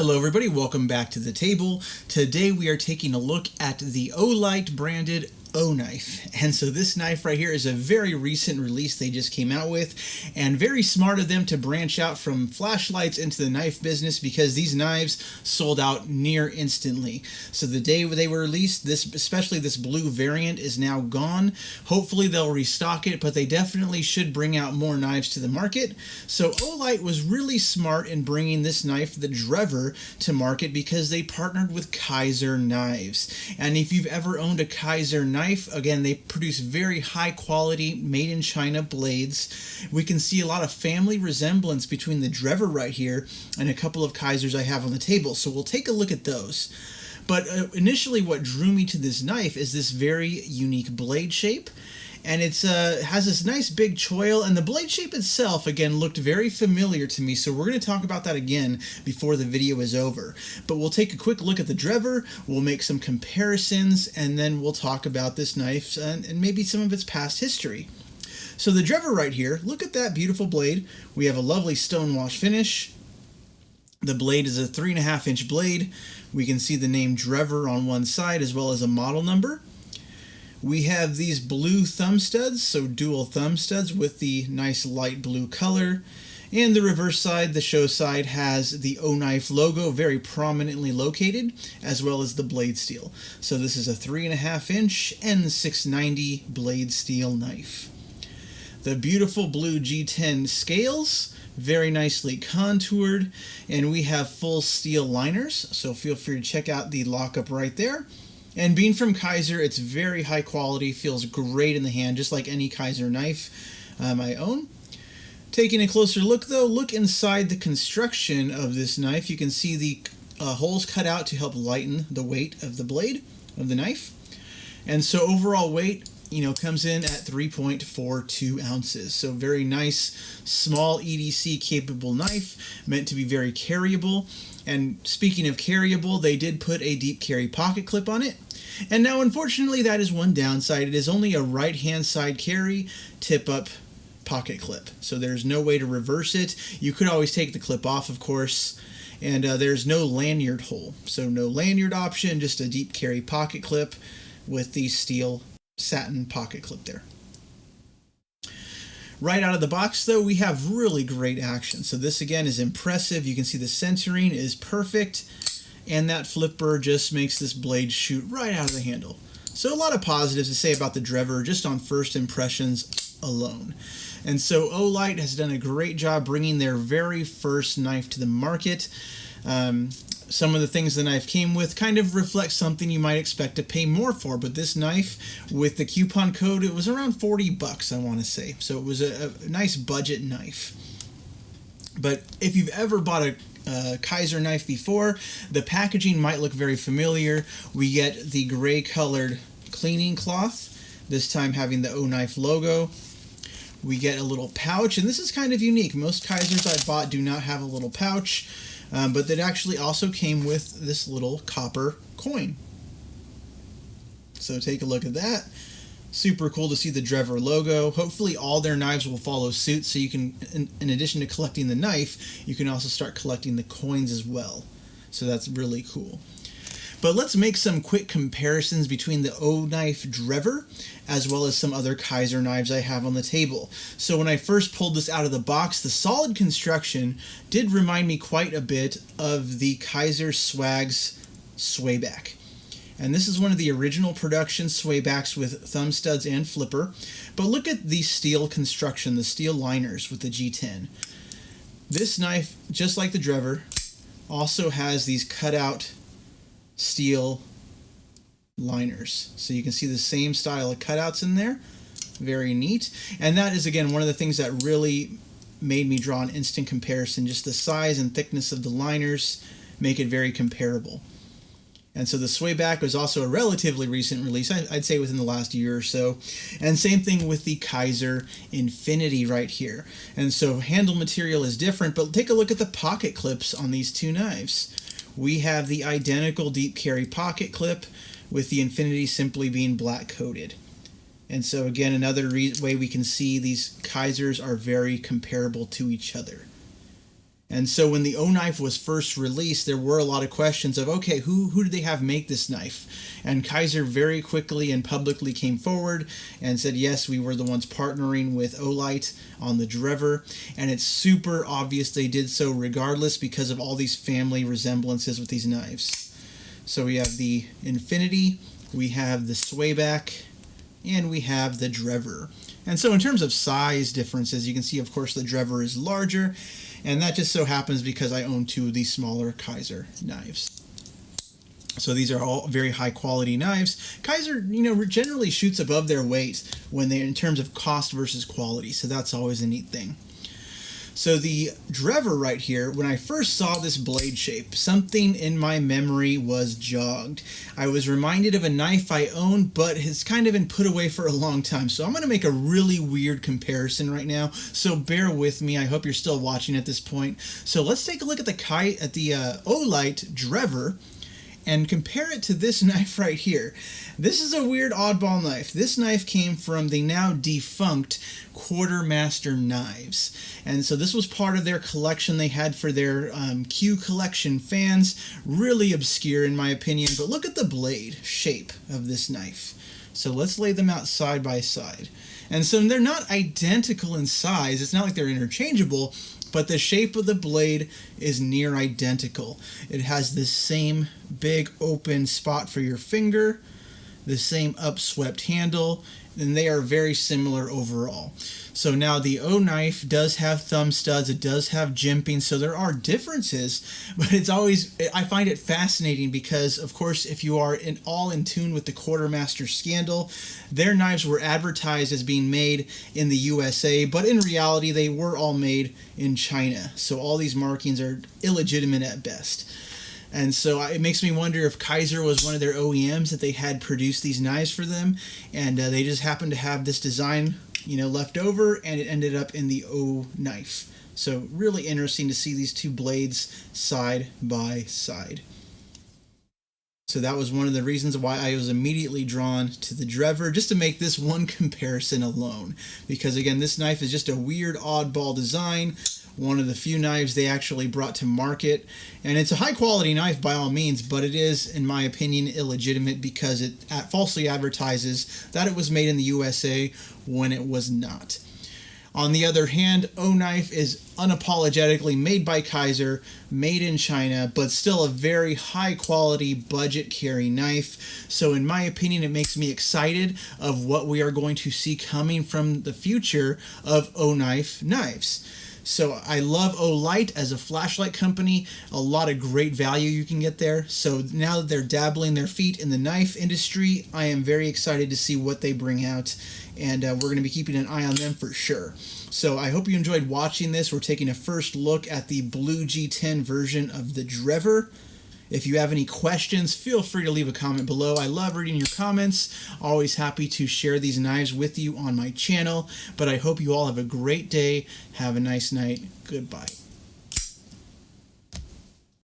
Hello everybody, welcome back to the table. Today we are taking a look at the Olight branded O-Knife. And so this knife right here is a very recent release they just came out with, and very smart of them to branch out from flashlights into the knife business because these knives sold out near instantly. So the day they were released, especially this blue variant, is now gone. Hopefully they'll restock it, but they definitely should bring out more knives to the market. So Olight was really smart in bringing this knife, the Drever, to market because they partnered with Kizer knives. And if you've ever owned a Kizer knife, again, they produce very high quality, made in China blades. We can see a lot of family resemblance between the Drever right here and a couple of Kizers I have on the table. So we'll take a look at those. But initially what drew me to this knife is this very unique blade shape. And it has this nice big choil, and the blade shape itself, again, looked very familiar to me, so we're going to talk about that again before the video is over. But we'll take a quick look at the Drever, we'll make some comparisons, and then we'll talk about this knife and maybe some of its past history. So the Drever right here, look at that beautiful blade. We have a lovely stonewash finish. The blade is a 3.5-inch blade. We can see the name Drever on one side as well as a model number. We have these blue thumb studs, so dual thumb studs with the nice light blue color. And the reverse side, the show side, has the O-Knife logo very prominently located, as well as the blade steel. So this is a 3.5-inch N690 blade steel knife. The beautiful blue G10 scales, very nicely contoured, and we have full steel liners, so feel free to check out the lockup right there. And being from Kizer, it's very high quality, feels great in the hand, just like any Kizer knife I own. Taking a closer look though, look inside the construction of this knife. You can see the holes cut out to help lighten the weight of the blade of the knife. And so overall weight, comes in at 3.42 ounces. So very nice, small EDC capable knife, meant to be very carryable. And speaking of carryable, they did put a deep carry pocket clip on it. And now, unfortunately, that is one downside. It is only a right-hand side carry tip-up pocket clip. So there's no way to reverse it. You could always take the clip off, of course. And there's no lanyard hole. So no lanyard option, just a deep carry pocket clip with the steel satin pocket clip there. Right out of the box, though, we have really great action. So this, again, is impressive. You can see the centering is perfect, and that flipper just makes this blade shoot right out of the handle. So a lot of positives to say about the Drever just on first impressions alone. And so Olight has done a great job bringing their very first knife to the market. Some of the things the knife came with kind of reflect something you might expect to pay more for, but this knife, with the coupon code, it was around 40 bucks, I want to say. So it was a nice budget knife. But if you've ever bought a Kizer knife before, the packaging might look very familiar. We get the gray colored cleaning cloth, this time having the O-Knife logo. We get a little pouch, and this is kind of unique. Most Kizers I bought do not have a little pouch. But that actually also came with this little copper coin. So take a look at that. Super cool to see the Drever logo. Hopefully all their knives will follow suit, so you can, in addition to collecting the knife, you can also start collecting the coins as well. So that's really cool. But let's make some quick comparisons between the O-Knife Drever as well as some other Kizer knives I have on the table. So when I first pulled this out of the box, the solid construction did remind me quite a bit of the Kizer Swag's swayback. And this is one of the original production swaybacks with thumb studs and flipper. But look at the steel construction, the steel liners with the G10. This knife, just like the Drever, also has these cutout steel liners, so you can see the same style of cutouts in there. Very neat. And that is, again, one of the things that really made me draw an instant comparison. Just the size and thickness of the liners make it very comparable. And so the swayback was also a relatively recent release, I'd say within the last year or so. And same thing with the Kizer Infinity right here. And so handle material is different, but take a look at the pocket clips on these two knives. We have the identical deep carry pocket clip, with the Infinity simply being black coated. And so again, another way we can see these Kizers are very comparable to each other. And so when the O-Knife was first released, there were a lot of questions of, okay, who did they have make this knife? And Kizer very quickly and publicly came forward and said, yes, we were the ones partnering with Olight on the Drever. And it's super obvious they did so regardless because of all these family resemblances with these knives. So we have the Infinity, we have the Swayback, and we have the Drever. And so in terms of size differences, you can see, of course, the Drever is larger, and that just so happens because I own two of these smaller Kizer knives. So these are all very high quality knives. Kizer, generally shoots above their weight when they, in terms of cost versus quality. So that's always a neat thing. So the Drever right here, when I first saw this blade shape, something in my memory was jogged. I was reminded of a knife I own, but has kind of been put away for a long time. So I'm going to make a really weird comparison right now. So bear with me. I hope you're still watching at this point. So let's take a look at the Olight Drever and compare it to this knife right here. This is a weird oddball knife. This knife came from the now defunct Quartermaster Knives. And so this was part of their collection they had for their Q collection fans. Really obscure in my opinion, but look at the blade shape of this knife. So let's lay them out side by side. And so they're not identical in size. It's not like they're interchangeable, but the shape of the blade is near identical. It has this same big open spot for your finger, the same upswept handle, and they are very similar overall. So now the O-Knife does have thumb studs, it does have jimping, so there are differences, but I find it fascinating because, of course, if you are all in tune with the Quartermaster scandal, their knives were advertised as being made in the USA, but in reality they were all made in China. So all these markings are illegitimate at best. And so it makes me wonder if Kizer was one of their OEMs that they had produced these knives for them, and they just happened to have this design, left over, and it ended up in the O-Knife. So really interesting to see these two blades side by side. So that was one of the reasons why I was immediately drawn to the Drever, just to make this one comparison alone. Because again, this knife is just a weird oddball design, one of the few knives they actually brought to market. And it's a high quality knife by all means, but it is, in my opinion, illegitimate because it falsely advertises that it was made in the USA when it was not. On the other hand, O-Knife is unapologetically made by Kizer, made in China, but still a very high quality budget carry knife. So in my opinion, it makes me excited of what we are going to see coming from the future of O-Knife knives. So I love Olight as a flashlight company, a lot of great value you can get there. So now that they're dabbling their feet in the knife industry, I am very excited to see what they bring out, and we're going to be keeping an eye on them for sure. So I hope you enjoyed watching this. We're taking a first look at the Blue G10 version of the Drever. If you have any questions, feel free to leave a comment below. I love reading your comments. Always happy to share these knives with you on my channel. But I hope you all have a great day. Have a nice night. Goodbye.